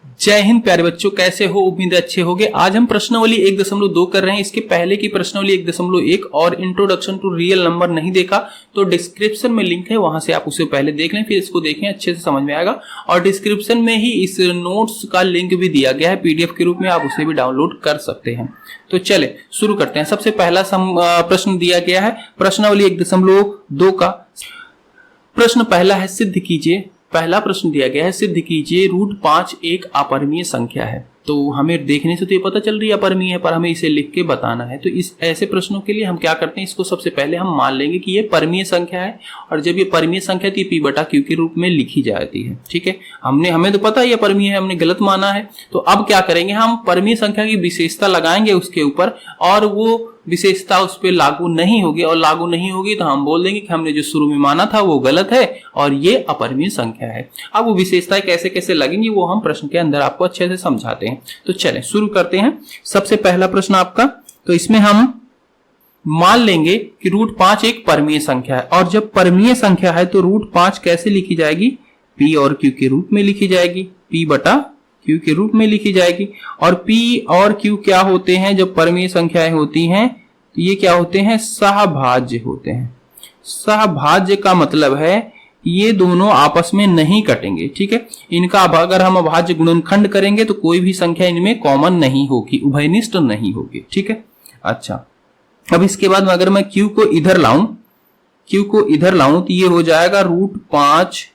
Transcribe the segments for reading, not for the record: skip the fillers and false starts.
जय हिंद प्यारे बच्चों, कैसे हो? उम्मीद है अच्छे होंगे। आज हम प्रश्नावली 1.2 कर रहे हैं। इसके पहले की प्रश्नावली 1.1 और इंट्रोडक्शन टू रियल नंबर नहीं देखा तो डिस्क्रिप्शन में लिंक है, वहां से आप उसे पहले देख लें, फिर इसको देखें, अच्छे से समझ में आएगा। और डिस्क्रिप्शन में ही इस नोट्स का लिंक भी दिया गया है पीडीएफ के रूप में, आप उसे भी डाउनलोड कर सकते हैं। तो चले शुरू करते हैं। सबसे पहला प्रश्न दिया गया है प्रश्नावली 1.2 का। प्रश्न पहला है, सिद्ध कीजिए। पहला प्रश्न दिया गया है, सिद्ध कीजिए √5 एक अपरिमेय संख्या है। तो हमें देखने से तो ये पता चल रही है अपरिमेय है, पर हमें इसे लिख के बताना है। तो इस ऐसे प्रश्नों के लिए हम क्या करते हैं, इसको सबसे पहले हम मान लेंगे कि ये परिमेय संख्या है, और जब ये परिमेय संख्या तो P/Q के रूप में लिखी जाती है। ठीक है, हमें तो पता है ये परिमेय है, हमने गलत माना है। तो अब क्या करेंगे, हम परिमेय संख्या की विशेषता लगाएंगे उसके ऊपर, और वो विशेषता उस पर लागू नहीं होगी, और लागू नहीं होगी तो हम बोल देंगे कि हमने जो शुरू में माना था वो गलत है और ये अपरिमेय संख्या है। अब वो विशेषताएं कैसे कैसे लगेंगी वो हम प्रश्न के अंदर आपको अच्छे से समझाते हैं। तो चलें शुरू करते हैं। सबसे पहला प्रश्न आपका, तो इसमें हम मान लेंगे कि √5 एक परिमेय संख्या है, और जब परिमेय संख्या है तो √5 कैसे लिखी जाएगी, P और Q के रूप में लिखी जाएगी, P/Q के रूप में लिखी जाएगी। और P और Q क्या होते हैं, जब परिमेय संख्याएं होती हैं तो ये क्या होते हैं, सहभाज्य होते हैं। सहभाज्य का मतलब है ये दोनों आपस में नहीं कटेंगे। ठीक है, इनका अगर हम अभाज्य गुणनखंड करेंगे तो कोई भी संख्या इनमें कॉमन नहीं होगी, उभयनिष्ठ नहीं होगी। ठीक है, अच्छा अब इसके बाद अगर मैं Q को इधर लाऊं तो ये हो जाएगा √5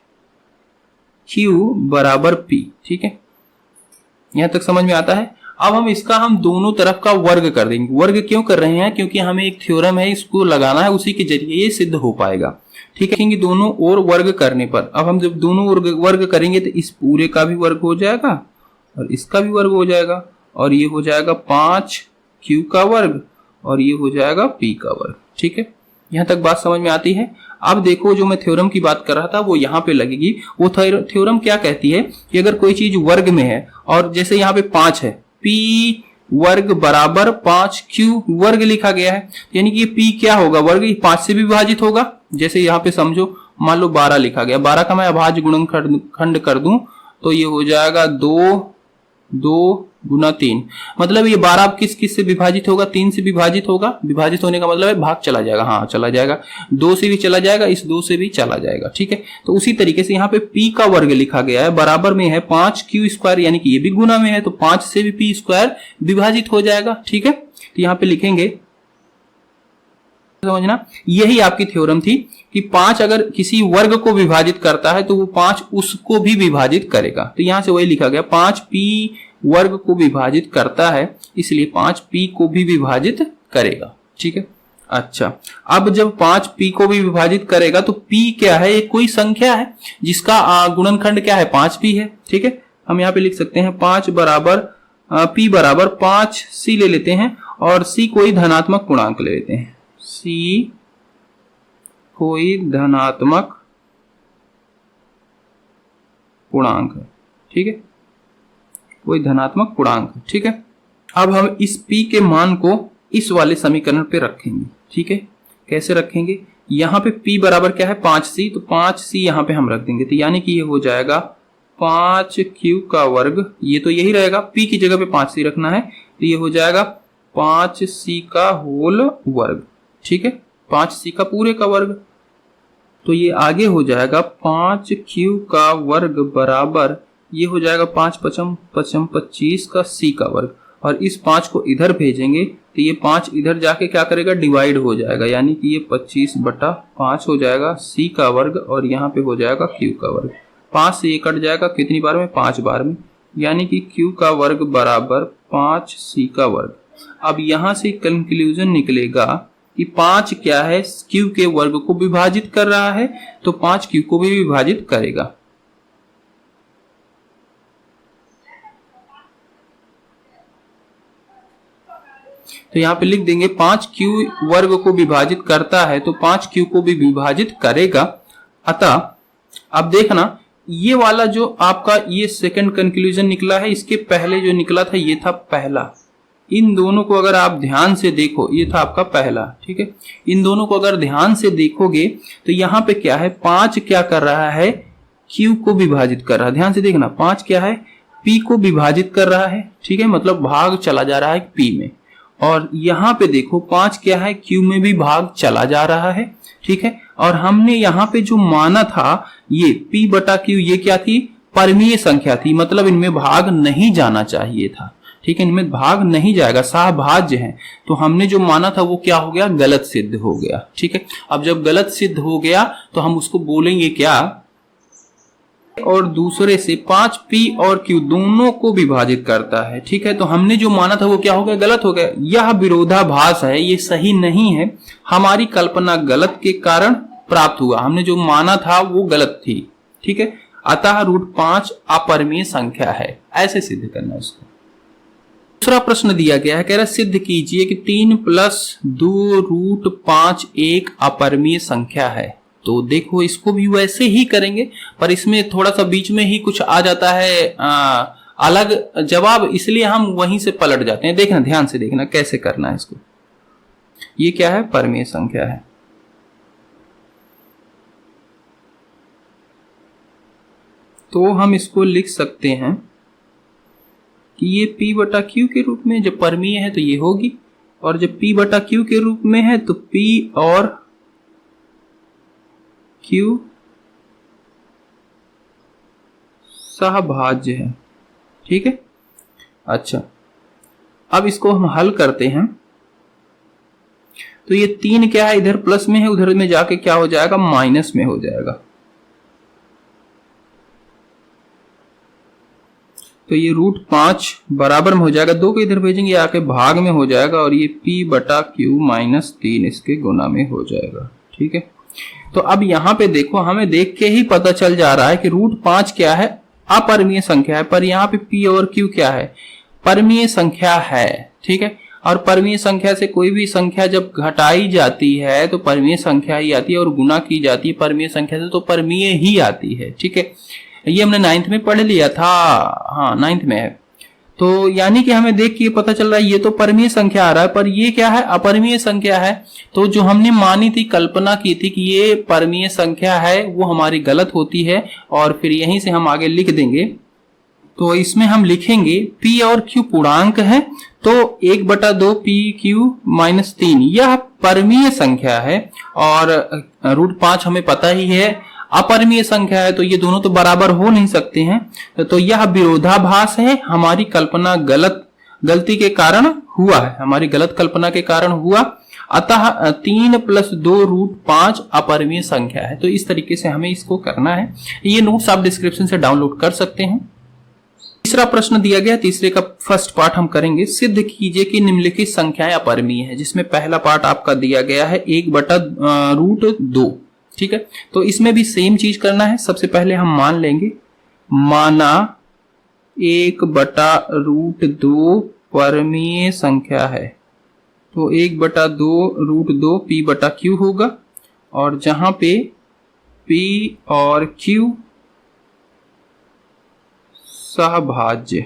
Q बराबर P। ठीक है, यहां तक समझ में आता है। अब हम दोनों तरफ का वर्ग कर देंगे। वर्ग क्यों कर रहे हैं, क्योंकि हमें एक थ्योरम है, इसको लगाना है, उसी के जरिए ये सिद्ध हो पाएगा। ठीक है, क्योंकि दोनों ओर वर्ग करने पर, अब हम जब दोनों वर्ग करेंगे तो इस पूरे का भी वर्ग हो जाएगा और इसका भी वर्ग हो जाएगा, और ये हो जाएगा 5Q का वर्ग और ये हो जाएगा P का वर्ग। ठीक है, यहां तक बात समझ में आती है। अब देखो, जो मैं थ्योरम की बात कर रहा था वो यहाँ पे लगेगी। वो थ्योरम क्या कहती है कि अगर कोई चीज वर्ग में है, और जैसे यहाँ पे 5 है, P वर्ग बराबर 5Q वर्ग लिखा गया है, यानी कि P क्या होगा, वर्ग 5 से भी विभाजित होगा। जैसे यहाँ पे समझो, मान लो 12 लिखा गया, 12 का मैं अभाज्य गुणनखंड कर दूं तो ये हो जाएगा 2 गुना 3, मतलब ये 12 किस से विभाजित होगा, 3 से विभाजित होगा। विभाजित होने का मतलब है भाग चला जाएगा, हाँ चला जाएगा, 2 से भी चला जाएगा, इस 2 से भी चला जाएगा। ठीक है, तो उसी तरीके से यहाँ पे P का वर्ग लिखा गया है, बराबर में है 5Q², यानी कि ये भी गुना में है, तो 5 से भी P² विभाजित हो जाएगा। ठीक है, तो यहाँ पे लिखेंगे, समझना, यही आपकी थ्योरम थी कि 5 अगर किसी वर्ग को विभाजित करता है तो वो 5 उसको भी विभाजित करेगा। तो यहां से वही लिखा गया, 5P वर्ग को विभाजित करता है, इसलिए 5P को भी विभाजित करेगा। ठीक है, अच्छा अब जब 5P को भी विभाजित करेगा तो P क्या है, एक कोई संख्या है जिसका गुणनखंड क्या है, 5P है। ठीक है, हम यहाँ पे लिख सकते हैं P बराबर 5C ले लेते हैं, और C कोई धनात्मक पूर्णांक ले लेते हैं, C कोई धनात्मक पूर्णांक है। ठीक है, कोई धनात्मक पूर्णांक। ठीक है, अब हम इस P के मान को इस वाले समीकरण पे रखेंगे। ठीक है, कैसे रखेंगे, यहाँ पे P बराबर क्या है, 5C, तो 5C यहाँ पे हम रख देंगे, तो यानी कि ये हो जाएगा 5Q का वर्ग, ये तो यही रहेगा, P की जगह पे 5C रखना है, तो ये हो जाएगा 5C का होल वर्ग। ठीक है, 5C का पूरे का वर्ग, तो ये आगे हो जाएगा 5Q का वर्ग बराबर, ये हो जाएगा 5 5 25 का C का वर्ग, और इस 5 को इधर भेजेंगे तो ये 5 इधर जाके क्या करेगा, डिवाइड हो जाएगा, यानी कि ये 25/5 हो जाएगा C का वर्ग, और यहाँ पे हो जाएगा Q का वर्ग। 5 से ये कट जाएगा कितनी बार में, 5 बार में, यानी कि Q का वर्ग बराबर 5C का वर्ग। अब यहां से कंक्लूजन निकलेगा कि 5 क्या है, Q के वर्ग को विभाजित कर रहा है, तो 5Q को भी विभाजित करेगा। तो यहाँ पे लिख देंगे 5Q वर्ग को विभाजित करता है तो 5Q को भी विभाजित करेगा। अतः अब देखना, ये वाला जो आपका ये सेकंड कंक्लूजन निकला है, इसके पहले जो निकला था ये था पहला। इन दोनों को अगर आप ध्यान से देखो, ये था आपका पहला। ठीक है, इन दोनों को अगर ध्यान से देखोगे तो यहाँ पे क्या है, 5 क्या कर रहा है, Q को विभाजित कर रहा है। ध्यान से देखना, 5 क्या है, P को विभाजित कर रहा है, ठीक है, मतलब भाग चला जा रहा है P में। और यहाँ पे देखो 5 क्या है, Q में भी भाग चला जा रहा है, ठीक है। और हमने यहाँ पे जो माना था ये P बटा Q, ये क्या थी, परमीय संख्या थी, मतलब इनमें भाग नहीं जाना चाहिए था, ठीक है, इनमें भाग नहीं जाएगा, सहभाज्य है। तो हमने जो माना था वो क्या हो गया, गलत सिद्ध हो गया, ठीक है। अब जब गलत सिद्ध हो गया तो हम उसको बोलेंगे क्या, और दूसरे से 5P और Q दोनों को विभाजित करता है, ठीक है। तो हमने जो माना था वो क्या हो गया, गलत हो गया। यह विरोधाभास है, ये सही नहीं है, हमारी कल्पना गलत के कारण प्राप्त हुआ, हमने जो माना था वो गलत थी, ठीक है। अतः √5 अपरिमेय संख्या है, ऐसे सिद्ध करना इसको। दूसरा प्रश्न दिया गया है, कह रहा सिद्ध कीजिए कि 3 + 2 √5 एक अपरिमेय संख्या है। तो देखो इसको भी वैसे ही करेंगे, पर इसमें थोड़ा सा बीच में ही कुछ आ जाता है अलग जवाब, इसलिए हम वहीं से पलट जाते हैं। देखना, ध्यान से देखना कैसे करना है इसको। ये क्या है, परिमेय संख्या है। तो हम इसको लिख सकते हैं कि ये P बटा Q के रूप में, जब परिमेय है तो ये होगी, और जब P बटा Q के रूप में है तो P और Q सहभाज्य है, ठीक है। अच्छा, अब इसको हम हल करते हैं। तो ये 3 क्या है, इधर प्लस में है, उधर में जाके क्या हो जाएगा, माइनस में हो जाएगा। तो ये √5 बराबर में हो जाएगा, 2 को इधर भेजेंगे, आके भाग में हो जाएगा, और ये P बटा Q -3 इसके गुना में हो जाएगा, ठीक है। तो अब यहां पे देखो, हमें देख के ही पता चल जा रहा है कि √5 क्या है, अपरिमेय संख्या है, पर यहाँ पे P और Q क्या है, परिमेय संख्या है, ठीक है। और परिमेय संख्या से कोई भी संख्या जब घटाई जाती है तो परिमेय संख्या ही आती है, और गुना की जाती है परिमेय संख्या से तो परिमेय ही आती है, ठीक है। ये हमने 9th में पढ़ लिया था, हाँ 9th में है। तो यानी कि हमें देख के पता चल रहा है ये तो परिमेय संख्या आ रहा है, पर ये क्या है, अपरिमेय संख्या है। तो जो हमने मानी थी, कल्पना की थी कि ये परिमेय संख्या है, वो हमारी गलत होती है, और फिर यहीं से हम आगे लिख देंगे। तो इसमें हम लिखेंगे P और Q पूर्णांक है, तो 1/2 PQ -3 यह परिमेय संख्या है, और √5 हमें पता ही है अपरिमेय संख्या है, तो ये दोनों तो बराबर हो नहीं सकते हैं। तो यह विरोधाभास है, हमारी कल्पना गलती के कारण हुआ है, हमारी गलत कल्पना के कारण हुआ। अतः 3 + 2 √5 अपरिमेय संख्या है। तो इस तरीके से हमें इसको करना है। ये नोट्स आप डिस्क्रिप्शन से डाउनलोड कर सकते हैं। तीसरा प्रश्न दिया गया, तीसरे का फर्स्ट पार्ट हम करेंगे। सिद्ध कीजिए कि निम्नलिखित संख्याएं अपरिमेय है, जिसमें पहला पार्ट आपका दिया गया है 1/√2, ठीक है। तो इसमें भी सेम चीज करना है। सबसे पहले हम मान लेंगे, माना 1/√2 परिमेय संख्या है, तो 1/2 P बटा Q होगा, और जहां पे P और Q सहभाज्य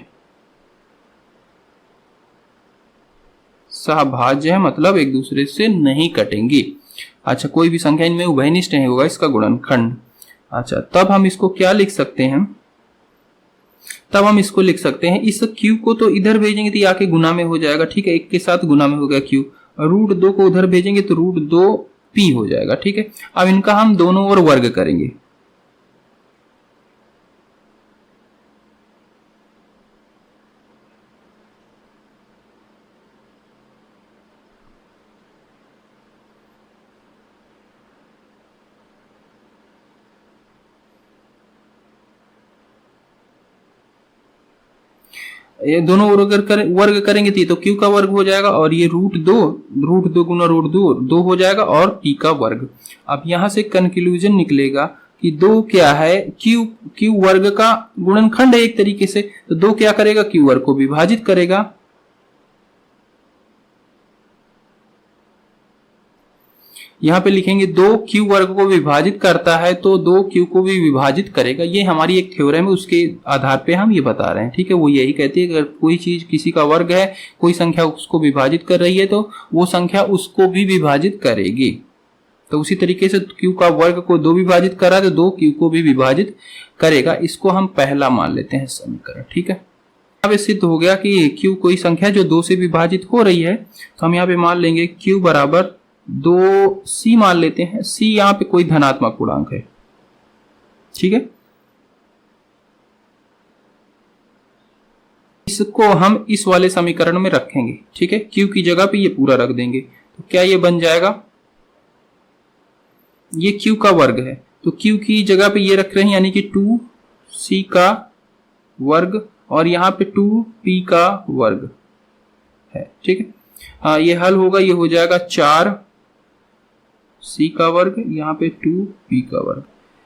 है, मतलब एक दूसरे से नहीं कटेंगे। अच्छा, कोई भी संख्या इनमें उभयनिष्ठ नहीं होगा, इसका गुणनखंड। अच्छा, तब हम इसको क्या लिख सकते हैं, तब हम इसको लिख सकते हैं, इस Q को तो इधर भेजेंगे तो आके गुना में हो जाएगा, ठीक है, 1 के साथ गुना में हो गया Q। √2 को उधर भेजेंगे तो √2 P हो जाएगा, ठीक है। अब इनका हम दोनों ओर वर्ग करेंगे। ये दोनों वर्ग करेंगे तो Q का वर्ग हो जाएगा, और ये √2 गुना √2 हो जाएगा, और P का वर्ग। अब यहां से कंक्लूजन निकलेगा कि 2 क्या है, Q वर्ग का गुणनखंड है एक तरीके से। तो 2 क्या करेगा, Q वर्ग को विभाजित करेगा। यहाँ पे लिखेंगे 2 Q वर्ग को विभाजित करता है, तो 2 Q को भी विभाजित करेगा। ये हमारी एक थ्योरम है, उसके आधार पे हम ये बता रहे हैं, ठीक है। वो यही कहती है कि अगर कोई चीज किसी का वर्ग है, कोई संख्या उसको विभाजित कर रही है, तो वो संख्या उसको भी विभाजित करेगी। तो उसी तरीके से Q का वर्ग को 2 विभाजित करा, तो 2 Q को भी विभाजित करेगा। इसको हम पहला मान लेते हैं समीकरण, ठीक है। अब सिद्ध हो गया कि q कोई संख्या जो 2 से विभाजित हो रही है, तो हम यहाँ पे मान लेंगे q बराबर 2c मान लेते हैं। c यहाँ पे कोई धनात्मक पूर्णांक है, ठीक है। इसको हम इस वाले समीकरण में रखेंगे, ठीक है। q की जगह पे ये पूरा रख देंगे, तो क्या ये बन जाएगा, ये q का वर्ग है, तो q की जगह पे ये रख रहे हैं, यानी कि 2c का वर्ग और यहाँ पे 2p का वर्ग है, ठीक है। ये हल होगा, ये हो जाएगा 4c का वर्ग, यहाँ पे 2p का वर्ग।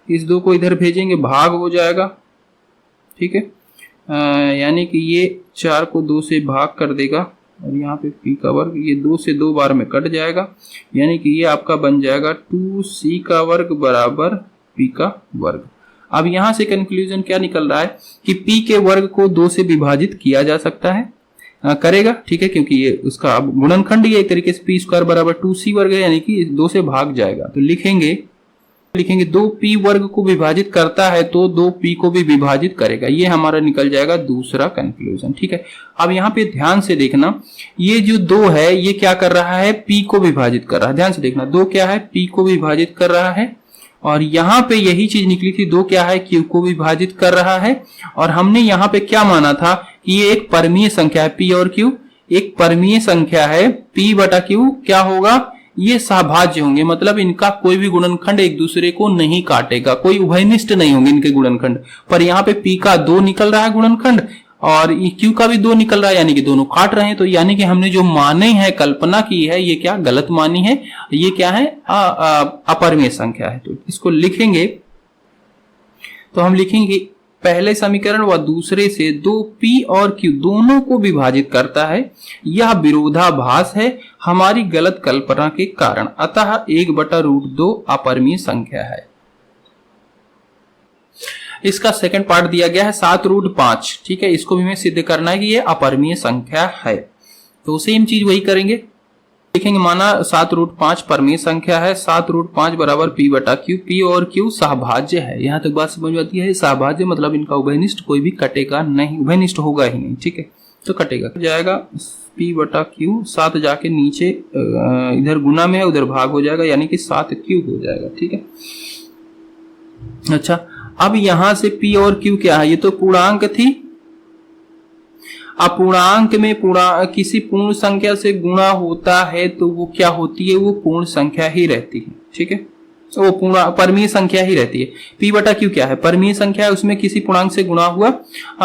इस दो को इधर भेजेंगे, भाग हो जाएगा, ठीक है। यानी कि ये 4 को 2 से भाग कर देगा और यहाँ पे p का वर्ग, ये 2 से 2 बार में कट जाएगा, यानी कि ये आपका बन जाएगा 2c का वर्ग बराबर p का वर्ग। अब यहां से कंक्लूजन क्या निकल रहा है कि p के वर्ग को 2 से विभाजित किया जा सकता है, करेगा, ठीक है, क्योंकि ये उसका गुणनखंड ही एक तरीके से p स्क्वायर बराबर 2c वर्ग है, यानी कि 2 से भाग जाएगा। तो लिखेंगे 2p वर्ग को विभाजित करता है तो 2p को भी विभाजित करेगा, ये हमारा निकल जाएगा दूसरा कंक्लूजन, ठीक है। अब यहाँ पे ध्यान से देखना, ये जो 2 है ये क्या कर रहा है, p को विभाजित कर रहा है। ध्यान से देखना, 2 क्या है, p को विभाजित कर रहा है, और यहाँ पे यही चीज निकली थी, 2 क्या है, q को विभाजित कर रहा है। और हमने यहाँ पे क्या माना था कि ये एक परमीय संख्या है, p और q एक परमीय संख्या है, p बटा q क्या होगा, ये सहभाज्य होंगे, मतलब इनका कोई भी गुणनखंड एक दूसरे को नहीं काटेगा, कोई उभयनिष्ठ नहीं होंगे इनके गुणनखंड। पर यहाँ पे p का 2 निकल रहा है गुणनखंड और q का भी 2 निकल रहा है, यानी कि दोनों काट रहे हैं। तो यानी कि हमने जो माने हैं, कल्पना की है, ये क्या गलत मानी है, ये क्या है, अपरमेय संख्या है। तो इसको लिखेंगे, तो हम लिखेंगे पहले समीकरण व दूसरे से 2p और q दोनों को विभाजित करता है, यह विरोधाभास है हमारी गलत कल्पना के कारण, अतः 1/√2 अपरमीय संख्या है। इसका सेकंड पार्ट दिया गया है 7√5, ठीक है। इसको भी हमें सिद्ध करना है कि ये अपरमीय संख्या है, तो सेम चीज वही करेंगे, लिखेंगे माना 7√5 परमीय संख्या है, 7√5 बराबर p बटा q, p और q सहभाज्य है। यहाँ तक बात समझ में आती है, सहभाज्य मतलब इनका उभयनिष्ठ कोई भी कटेगा नहीं, उभयनिष्ठ होगा ही नहीं, ठीक है। तो कटेगा जाएगा p बटा q, 7 जाके नीचे इधर गुना में है, उधर भाग हो जाएगा, यानी कि 7q हो जाएगा, ठीक है। अच्छा, अब यहां से p और q क्या है, ये तो पूर्णांक थी। अब पूर्णांक में किसी पूर्ण संख्या से गुणा होता है तो वो क्या होती है, वो पूर्ण संख्या ही रहती है, ठीक है। तो वो परमीय संख्या ही रहती है। p बटा q क्या है, परमीय संख्या है, उसमें किसी पूर्णांक से गुणा हुआ,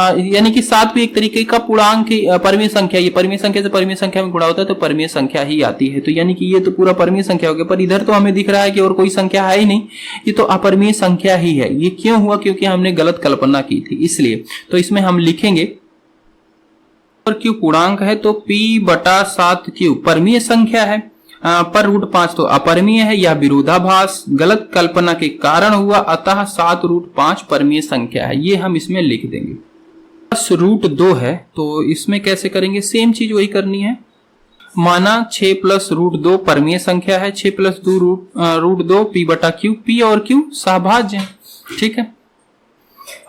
यानी कि 7 भी एक तरीके का पूर्णांक परमीय संख्या, ये परमीय संख्या से परमीय संख्या में गुणा होता है तो परमीय संख्या ही आती है। तो यानी कि ये तो पूरा परमीय संख्या हो गया, पर इधर तो हमें दिख रहा है कि और कोई संख्या है ही नहीं, ये तो अपरमीय संख्या ही है। ये क्यों हुआ, क्योंकि हमने गलत कल्पना की थी, इसलिए। तो इसमें हम लिखेंगे और q पूर्णांक है तो p बटा 7q परमीय संख्या है, पर √5 तो अपरमीय है, यह विरोधाभास गलत कल्पना के कारण हुआ, अतः 7√5 परमीय संख्या है, ये हम इसमें लिख देंगे। प्लस √2 है, तो इसमें कैसे करेंगे, सेम चीज वही करनी है, माना 6 + √2 परमीय संख्या है, 6 + 2 √2 p बटा q, p और q सहभाज्य है, ठीक है।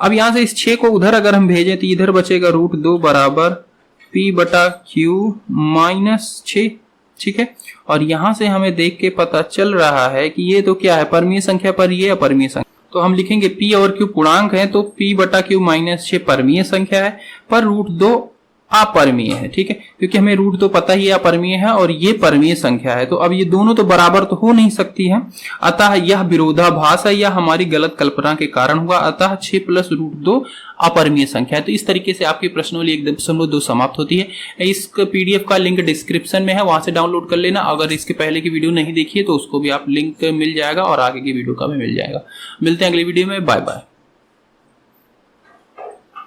अब यहां से इस 6 को उधर अगर हम भेजें तो इधर बचेगा √2 बराबर p बटा q -6, ठीक है। और यहां से हमें देख के पता चल रहा है कि ये तो क्या है, परमीय संख्या, पर ये अपरमीय संख्या। तो हम लिखेंगे p और q पूर्णांक है तो p बटा q -6 परमीय संख्या है, पर √2 अपरमीय है, ठीक है, क्योंकि हमें √2 पता ही है अपरमीय है और ये परमीय संख्या है। तो अब ये दोनों तो बराबर तो हो नहीं सकती है, अतः यह विरोधाभास है, यह हमारी गलत कल्पना के कारण हुआ, अतः 6 + √2 अपरमीय संख्या है। तो इस तरीके से आपकी प्रश्नावली 1.2 समाप्त होती है। इस पीडीएफ का लिंक डिस्क्रिप्शन में है, वहां से डाउनलोड कर लेना। अगर इसके पहले की वीडियो नहीं देखी है तो उसको भी आप लिंक मिल जाएगा और आगे की वीडियो का भी मिल जाएगा। मिलते हैं अगली वीडियो में, बाय बाय।